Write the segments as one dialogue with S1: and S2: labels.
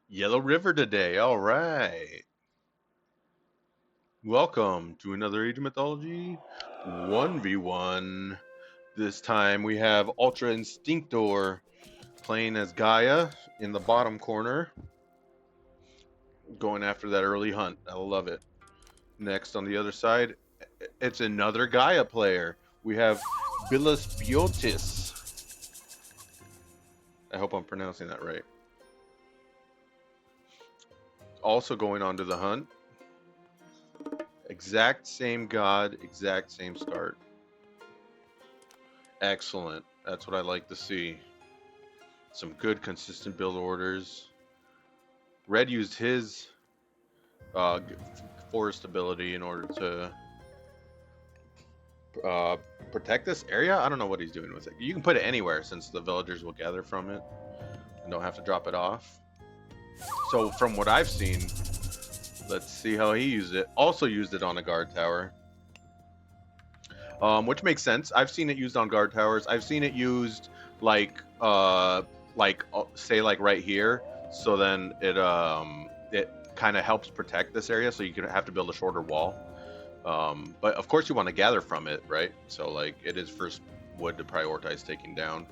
S1: Yellow River today. All right. Welcome to another Age of Mythology 1v1. This time we have Ultra Instinctor playing as Gaia in the bottom corner, going after that early hunt. I love it. Next on the other side, it's another Gaia player. We have Bilas Biotis. I hope I'm pronouncing that right. Also going on to the hunt. Exact same god, exact same start. Excellent. That's what I like to see. Some good, consistent build orders. Red used his uh, forest ability in order to uh, protect this area. I don't know what he's doing with it. You can put it anywhere since the villagers will gather from it and don't have to drop it off. So from what I've seen, let's see how he used it. Also used it on a guard tower, which makes sense. I've seen it used on guard towers. I've seen it used say like right here. So then it kind of helps protect this area. So you can have to build a shorter wall. But of course you want to gather from it, right? So like it is first wood to prioritize taking down.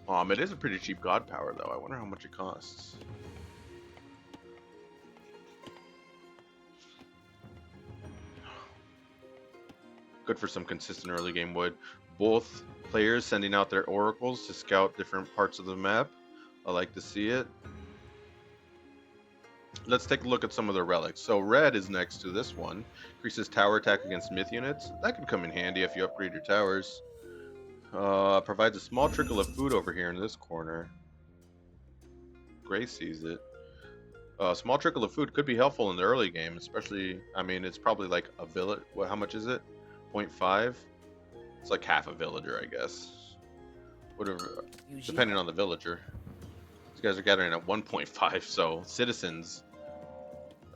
S1: It is a pretty cheap god power though. I wonder how much it costs. Good for some consistent early game wood. Both players sending out their oracles to scout different parts of the map. I like to see it. Let's take a look at some of the relics. So red is next to this one. Increases tower attack against myth units. That could come in handy if you upgrade your towers. Provides a small trickle of food over here in this corner. Gray sees it. Small trickle of food could be helpful in the early game, especially, I mean, it's probably like a village. How much is it? 0.5? It's like half a villager, I guess. Whatever, depending on the villager. These guys are gathering at 1.5, so citizens,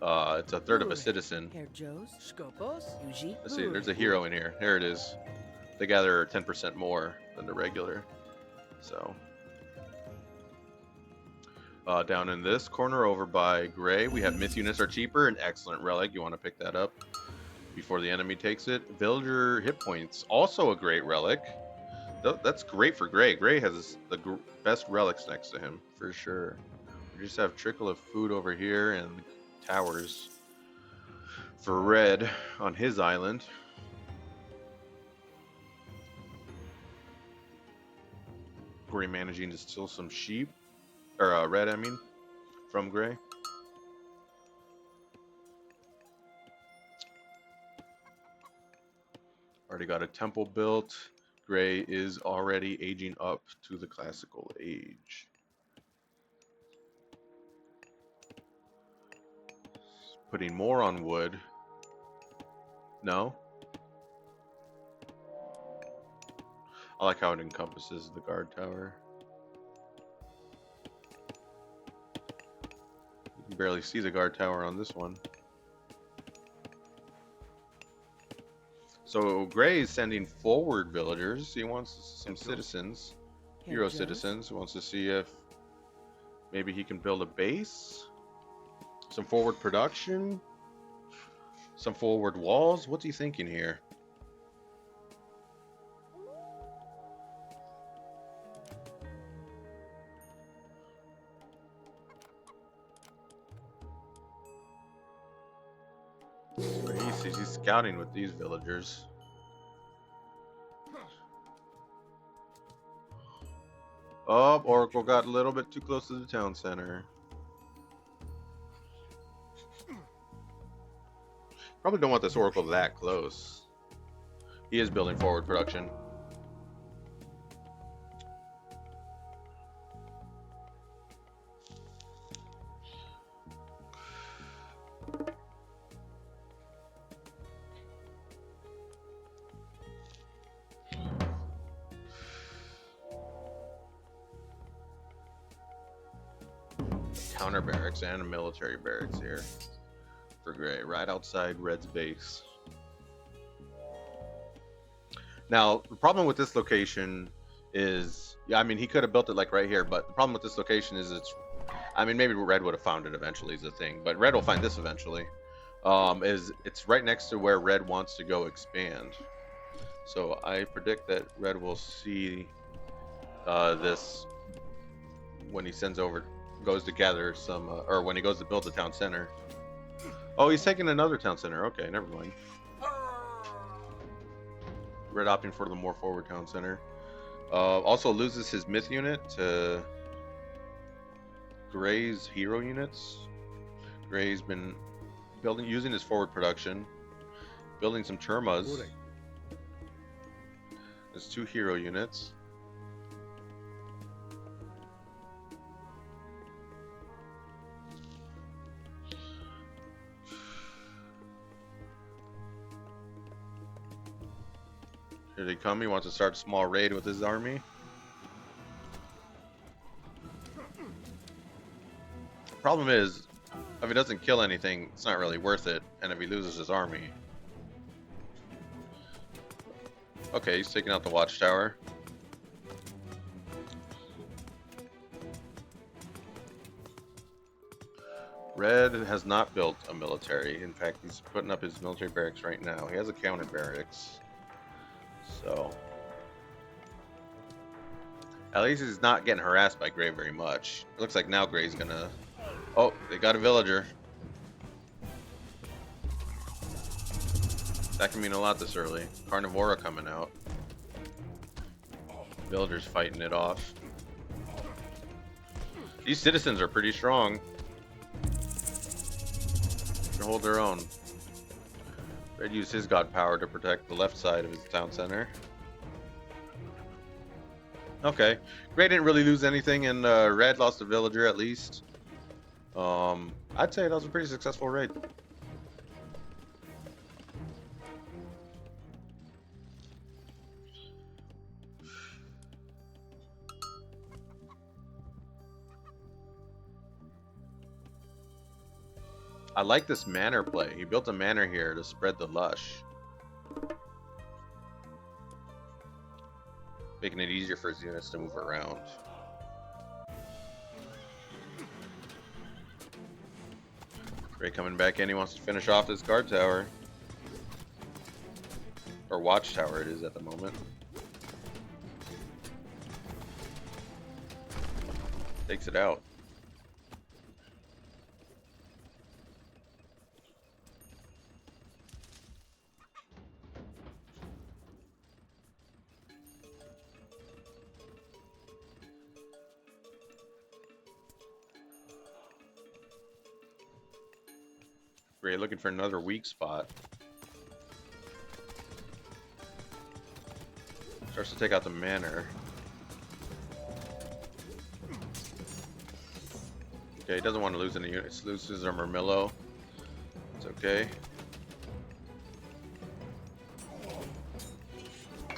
S1: it's a third of a citizen. Let's see, there's a hero in here. There it is. They gather 10% more than the regular. So, down in this corner over by gray, we have myth units are cheaper, an excellent relic. You want to pick that up before the enemy takes it. Villager hit points, also a great relic. That's great for Gray. Gray has the best relics next to him, for sure. We just have trickle of food over here and towers for Red on his island. Gray managing to steal some sheep. Or Red, I mean, from Gray. Already got a temple built. Gray is already aging up to the classical age. Putting more on wood. No? I like how it encompasses the guard tower. You can barely see the guard tower on this one. So Gray is sending forward villagers. He wants some citizens, hero citizens. He wants to see if maybe he can build a base, some forward production, some forward walls. What's he thinking here? He's scouting with these villagers. Oh, Oracle got a little bit too close to the town center. Probably don't want this Oracle that close. He is building forward production. Counter barracks and a military barracks here for Gray, right outside Red's base. Now, the problem with this location is, yeah, I mean, he could have built it like right here, but the problem with this location is it's, I mean, maybe red would have found it eventually is the thing, but red will find this eventually. Is it's right next to where red wants to go expand. So I predict that red will see this when he goes to gather some, or when he goes to build the town center. Oh, he's taking another town center. Okay, never mind. Red opting for the more forward town center. Also loses his myth unit to Gray's hero units. Gray's been using his forward production, building some Termas. There's 2 hero units. Here they come. He wants to start a small raid with his army. Problem is, if he doesn't kill anything, it's not really worth it. And if he loses his army. Okay, he's taking out the watchtower. Red has not built a military. In fact, he's putting up his military barracks right now. He has a counter barracks. So, at least he's not getting harassed by Gray very much. It looks like now Gray's gonna... Oh, they got a villager. That can mean a lot this early. Carnivora coming out. Villagers fighting it off. These citizens are pretty strong. They hold their own. Red used his god power to protect the left side of his town center. Okay. Gray didn't really lose anything, and Red lost a villager at least. I'd say that was a pretty successful raid. I like this manor play. He built a manor here to spread the lush. Making it easier for his units to move around. Ray coming back in. He wants to finish off this guard tower. Or watchtower it is at the moment. Takes it out. Ray looking for another weak spot. Starts to take out the manor. Okay, he doesn't want to lose any units. Loses a Murmillo. It's okay.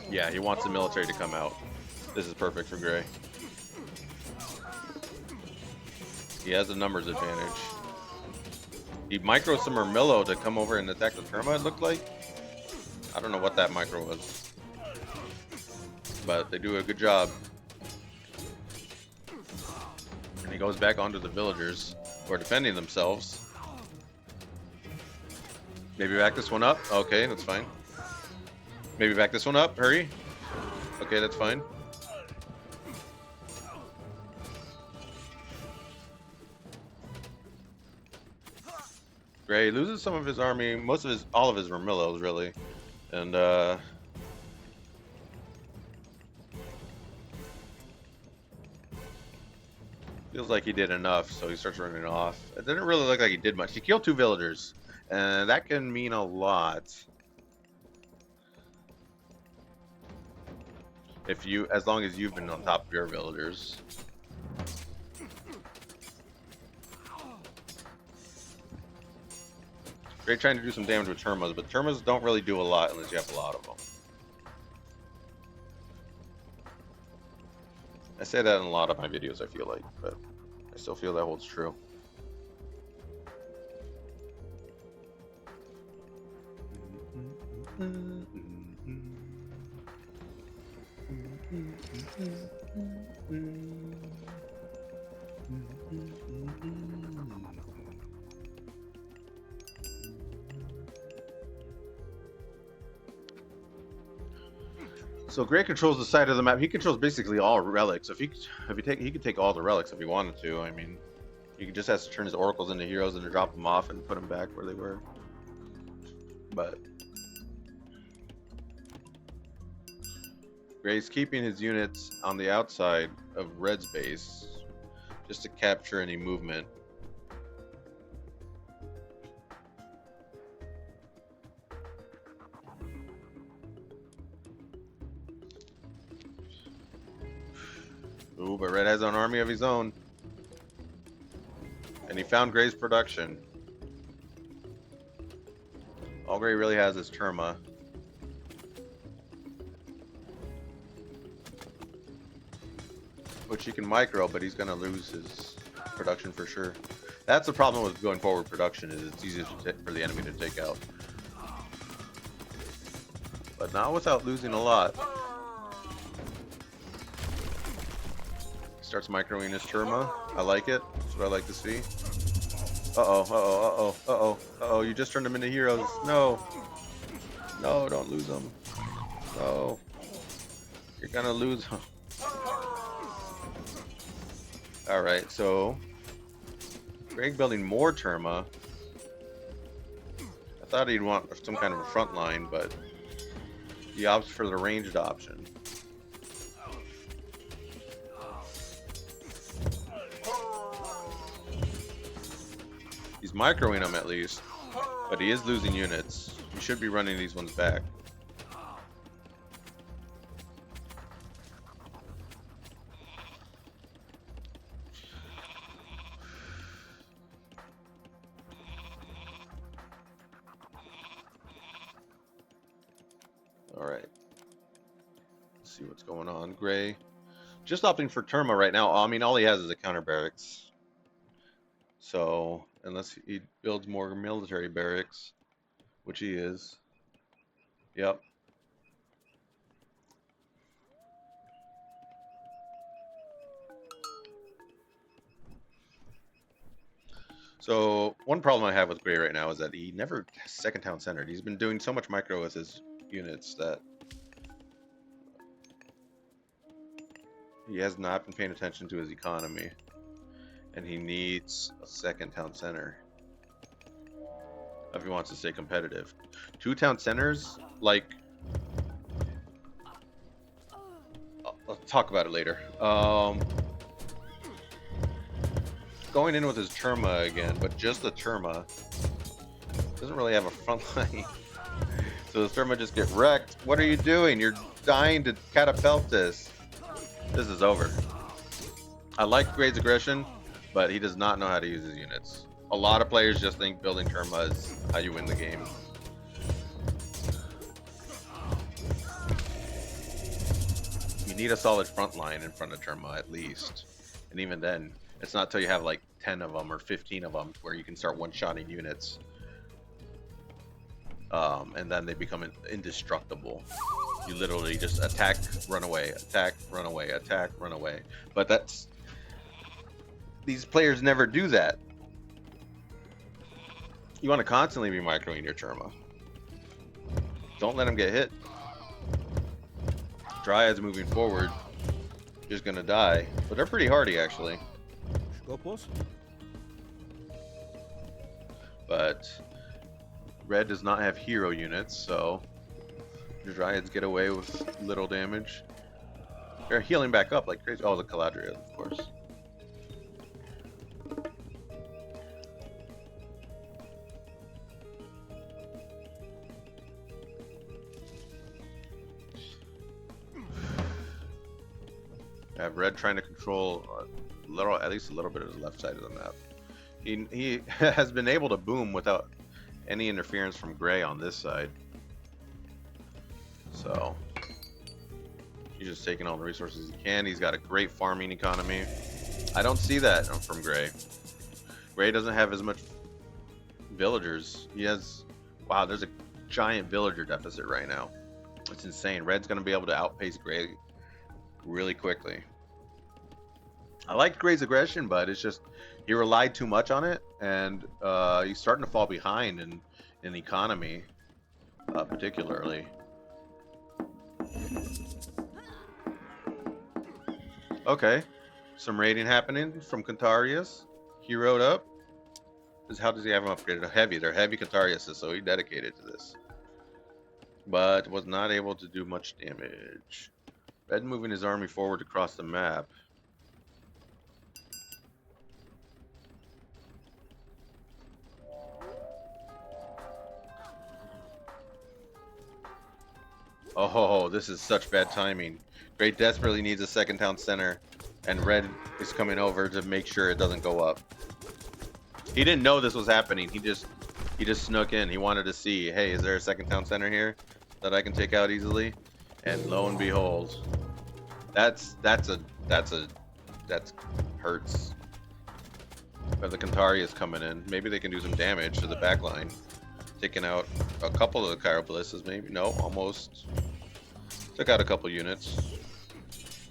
S1: Yeah, he wants the military to come out. This is perfect for Gray. He has a numbers advantage. He micros some Murmillo to come over and attack the Terma, it looked like. I don't know what that micro was. But they do a good job. And he goes back onto the villagers who are defending themselves. Maybe back this one up. Okay, that's fine. Maybe back this one up. Hurry. Okay, that's fine. Gray loses some of his army, all of his Murmillos really, and feels like he did enough, so he starts running off. It didn't really look like he did much. He killed 2 villagers, and that can mean a lot. As long as you've been on top of your villagers. Great trying to do some damage with Termas, but Termas don't really do a lot unless you have a lot of them. I say that in a lot of my videos, I feel like, but I still feel that holds true. So Gray controls the side of the map. He controls basically all relics. He could take all the relics if he wanted to. I mean, he just has to turn his oracles into heroes and drop them off and put them back where they were. But Gray's keeping his units on the outside of Red's base just to capture any movement. Ooh, but Red has an army of his own. And he found Gray's production. All Gray really has is Terma. Which he can micro, but he's going to lose his production for sure. That's the problem with going forward production, is it's easier for the enemy to take out. But not without losing a lot. Starts microing his Terma. I like it. That's what I like to see. Uh-oh, you just turned them into heroes. No. No, don't lose them. No. You're gonna lose them. Alright, so Greg building more Terma. I thought he'd want some kind of a front line, but he opts for the ranged option. He's microing them at least, but he is losing units. He should be running these ones back. Alright. Let's see what's going on. Gray. Just opting for Terma right now. I mean, all he has is a counter barracks. So, unless he builds more military barracks, which he is. Yep. So, one problem I have with Gray right now is that he never has second town centered. He's been doing so much micro with his units that he has not been paying attention to his economy. And he needs a second town center if he wants to stay competitive. 2 town centers, like, I'll talk about it later. Going in with his Terma again, but just the Terma doesn't really have a front line. So the Terma just get wrecked. What are you doing? You're dying to catapult this. This is over. I like Gray's aggression, but he does not know how to use his units. A lot of players just think building Terma is how you win the game. You need a solid front line in front of Terma at least. And even then, it's not until you have like 10 of them or 15 of them where you can start one-shotting units. And then they become indestructible. You literally just attack, run away, attack, run away, attack, run away. But that's... These players never do that. You want to constantly be microing your Terma. Don't let them get hit. Dryads moving forward, just gonna die. But they're pretty hardy actually. But Red does not have hero units, so the Dryads get away with little damage. They're healing back up like crazy. Oh, the Caladriel, of course. I have Red trying to control at least a little bit of the left side of the map. He has been able to boom without any interference from Gray on this side. So he's just taking all the resources he can. He's got a great farming economy. I don't see that from Gray. Gray doesn't have as much villagers. He has, wow, there's a giant villager deficit right now. It's insane. Red's going to be able to outpace Gray really quickly. I like Gray's aggression, but it's just he relied too much on it, and he's starting to fall behind in economy, particularly. Okay, some raiding happening from Cantarius. He rode up. How does he have him upgraded? Heavy. They're heavy Cantariuses, so he dedicated to this. But was not able to do much damage. Red moving his army forward across the map. Oh, this is such bad timing. Gray desperately needs a second town center, and Red is coming over to make sure it doesn't go up. He didn't know this was happening. He just snuck in. He wanted to see, hey, is there a second town center here that I can take out easily? And lo and behold, that hurts. But the Kantari is coming in. Maybe they can do some damage to the back line. Taking out a couple of the Chiroballistas, maybe. No, almost. Took out a couple units.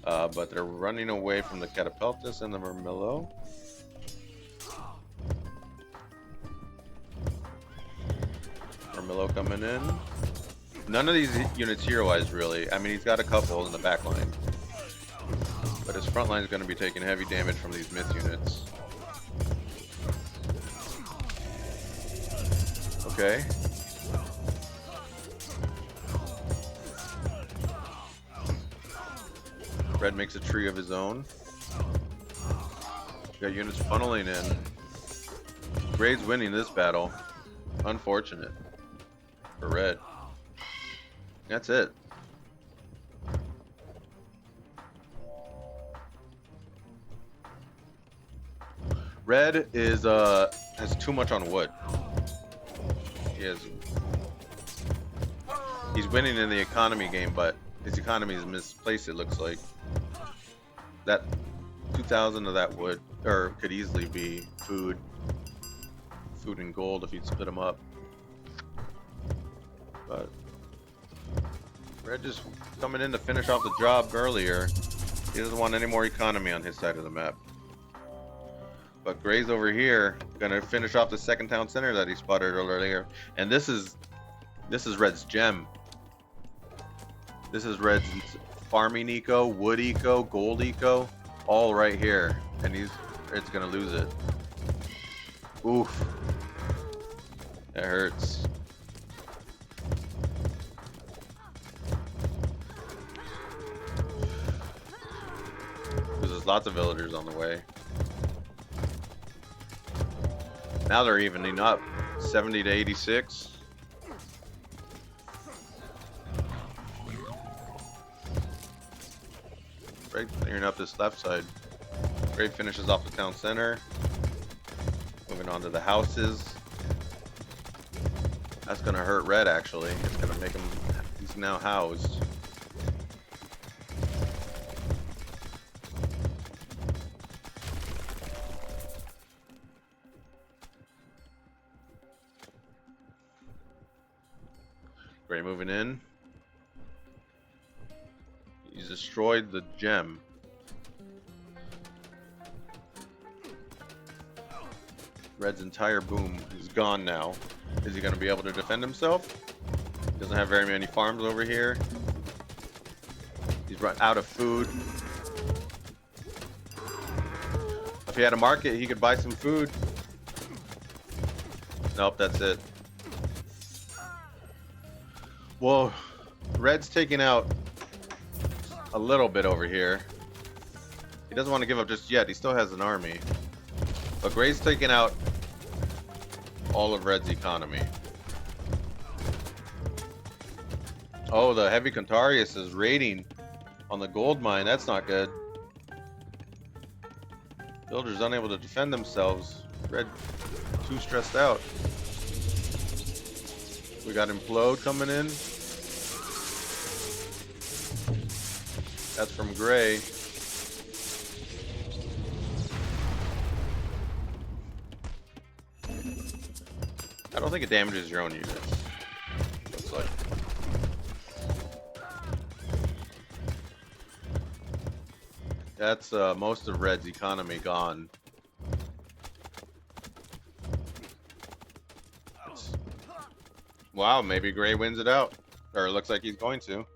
S1: But they're running away from the Catapultus and the Murmillo. Murmillo coming in. None of these units hero-wise, really. I mean, he's got a couple in the back line. But his front line is going to be taking heavy damage from these myth units. Okay. Red makes a tree of his own. Got units funneling in. Gray's winning this battle. Unfortunate for Red. That's it. Red is has too much on wood. He's winning in the economy game, but his economy is misplaced, it looks like. That 2,000 of that wood, or could easily be food and gold if you'd split them up. But Red just coming in to finish off the job earlier. He doesn't want any more economy on his side of the map. But Gray's over here, gonna finish off the second town center that he spotted earlier. And this is Red's gem. This is Red's farming eco, wood eco, gold eco, all right here. And Red's gonna lose it. Oof. That hurts. There's lots of villagers on the way. Now they're evening up, 70 to 86. Great, clearing up this left side. Great finishes off the town center. Moving on to the houses. That's gonna hurt Red actually. It's gonna make him, he's now housed. Gray moving in. He's destroyed the gem. Red's entire boom is gone now. Is he going to be able to defend himself? He doesn't have very many farms over here. He's run out of food. If he had a market, he could buy some food. Nope, that's it. Well, Red's taking out a little bit over here. He doesn't want to give up just yet. He still has an army. But Gray's taking out all of Red's economy. Oh, the heavy Cantarius is raiding on the gold mine. That's not good. Villagers unable to defend themselves. Red too stressed out. We got Implode coming in. That's from Gray. I don't think it damages your own units. Looks like. That's most of Red's economy gone. Wow, maybe Gray wins it out. Or it looks like he's going to.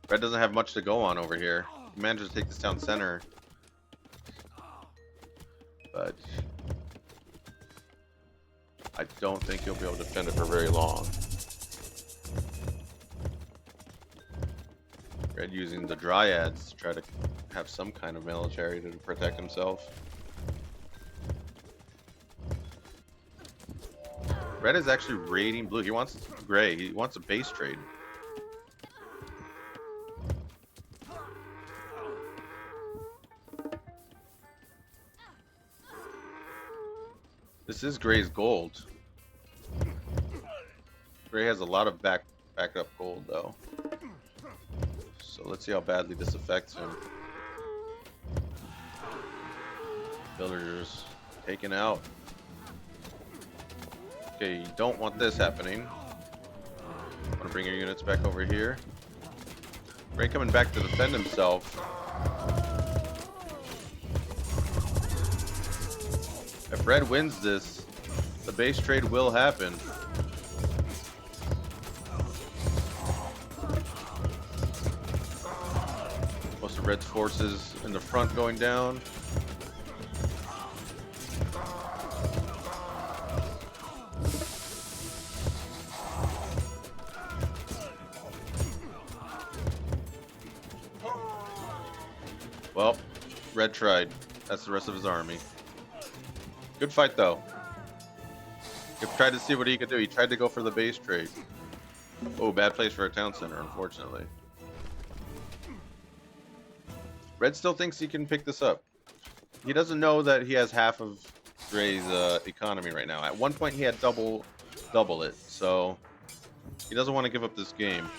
S1: Red doesn't have much to go on over here. He manages to take this town center. But I don't think he'll be able to defend it for very long. Red using the Dryads to try to have some kind of military to protect himself. Red is actually raiding blue. He wants Gray. He wants a base trade. This is Gray's gold. Gray has a lot of backup gold though. So let's see how badly this affects him. Villagers taken out. Okay, you don't want this happening. Want to bring your units back over here. Gray coming back to defend himself. If Red wins this, the base trade will happen. Most of Red's forces in the front going down. Well, Red tried. That's the rest of his army. Good fight though. He tried to see what he could do. He tried to go for the base trade. Oh, bad place for a town center, unfortunately. Red still thinks he can pick this up. He doesn't know that he has half of Gray's economy right now. At one point he had double it, so he doesn't want to give up this game.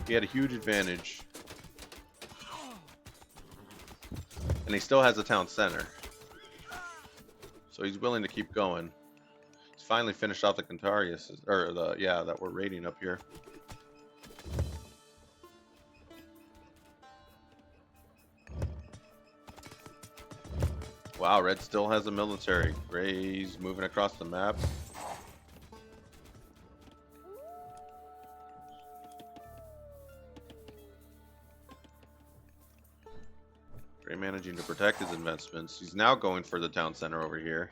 S1: He had a huge advantage. And he still has a town center. So he's willing to keep going. He's finally finished off the Cantarius, or that we're raiding up here. Wow, Red still has a military. Gray's moving across the map. Gray managing to protect his investments. He's now going for the town center over here.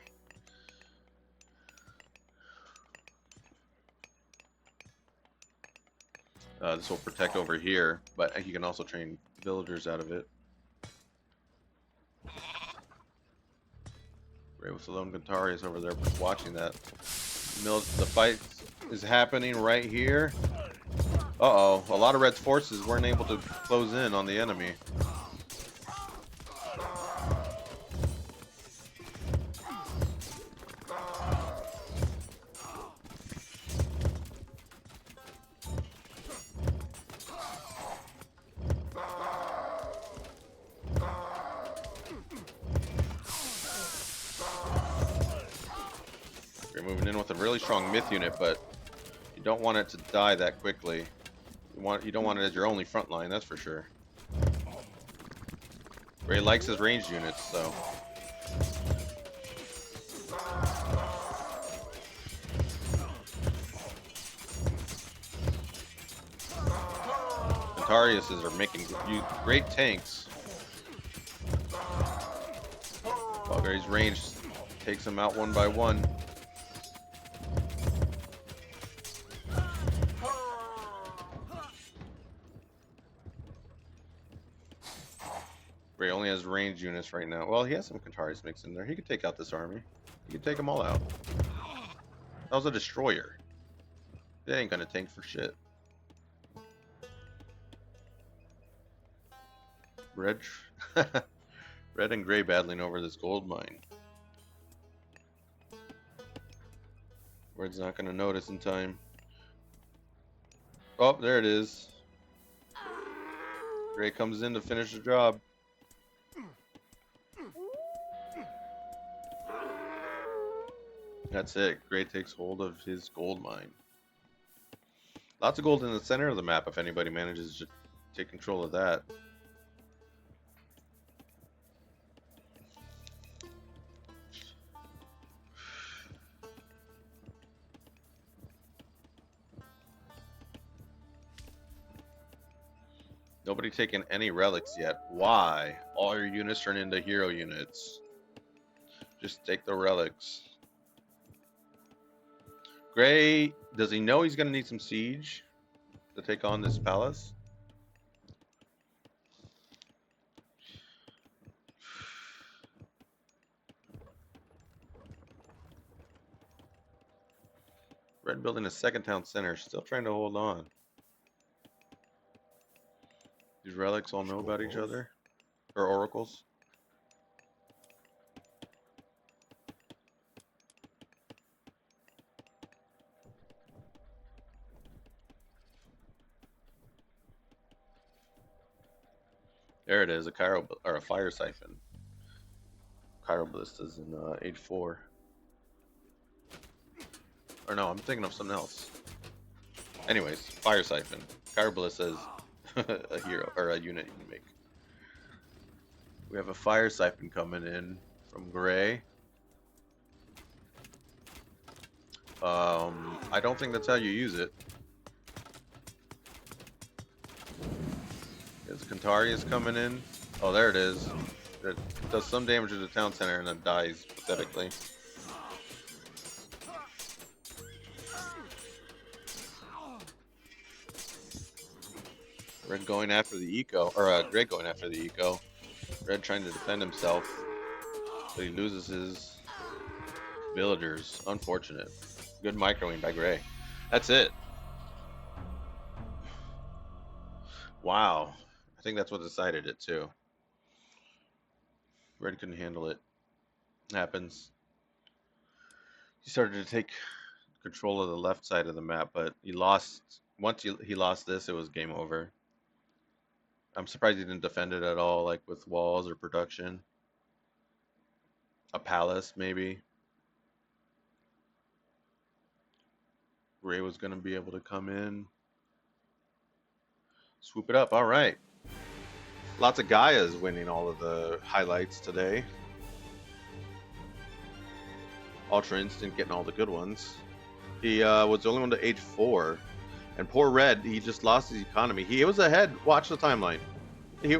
S1: This will protect over here, but he can also train villagers out of it. Gray with the lone Cantarius over there watching that. The fight is happening right here. Uh-oh, a lot of Red's forces weren't able to close in on the enemy. You're moving in with a really strong myth unit, but you don't want it to die that quickly. You don't want it as your only front line, that's for sure. Gray likes his ranged units, so. Cantariuses are making great tanks. While Gray's range takes them out one by one. Gray only has ranged units right now. Well, he has some Cantarius mixed in there. He could take out this army. He could take them all out. That was a destroyer. They ain't gonna tank for shit. Red and Gray battling over this gold mine. Red's not gonna notice in time. Oh, there it is. Gray comes in to finish the job. That's it. Gray takes hold of his gold mine. Lots of gold in the center of the map if anybody manages to take control of that. Nobody taken any relics yet. Why? All your units turn into hero units. Just take the relics. Gray, does he know he's going to need some siege to take on this palace? Red building a second town center, still trying to hold on. These relics all know about each other? Or oracles? There it is, a or a fire siphon. Chiroballistas in age 4. Or no, I'm thinking of something else. Anyways, fire siphon. Chiroballista is a hero or a unit you can make. We have a fire siphon coming in from Gray. I don't think that's how you use it. Is Kantarius coming in? Oh, there it is. It does some damage to the town center and then dies pathetically. Red going after the eco, or Gray going after the eco. Red trying to defend himself, but he loses his villagers. Unfortunate. Good microing by Gray. That's it. Wow. I think that's what decided it too. Red couldn't handle it. Happens. He started to take control of the left side of the map, but he lost. Once he lost this, it was game over. I'm surprised he didn't defend it at all, like with walls or production. A palace, maybe. Gray was going to be able to come in. Swoop it up. All right. Lots of Gaia's winning all of the highlights today. Ultra Instinct getting all the good ones. He was the only one to age 4. And poor Red, he just lost his economy. He was ahead. Watch the timeline.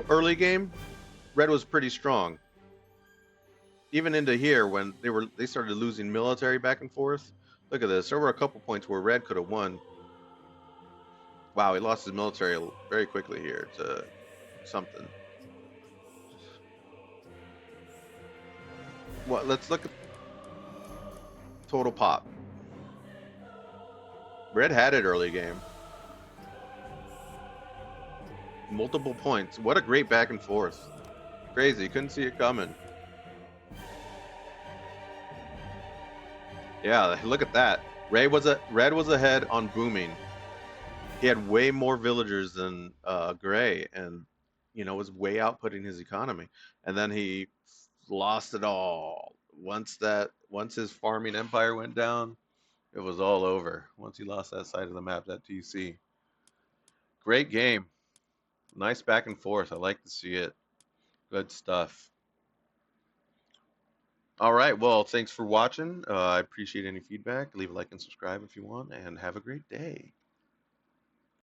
S1: Early game, Red was pretty strong. Even into here, when they started losing military back and forth. Look at this. There were a couple points where Red could have won. Wow, he lost his military very quickly here to something. Well, let's look at total pop. Red had it early game. Multiple points. What a great back and forth. Crazy. Couldn't see it coming. Yeah, look at that. Red was ahead on booming. He had way more villagers than Gray, and was way outputting his economy. And then he lost it all. Once his farming empire went down, it was all over. Once he lost that side of the map, that TC. Great game. Nice back and forth. I like to see it. Good stuff. All right. Well, thanks for watching. I appreciate any feedback. Leave a like and subscribe if you want, and have a great day.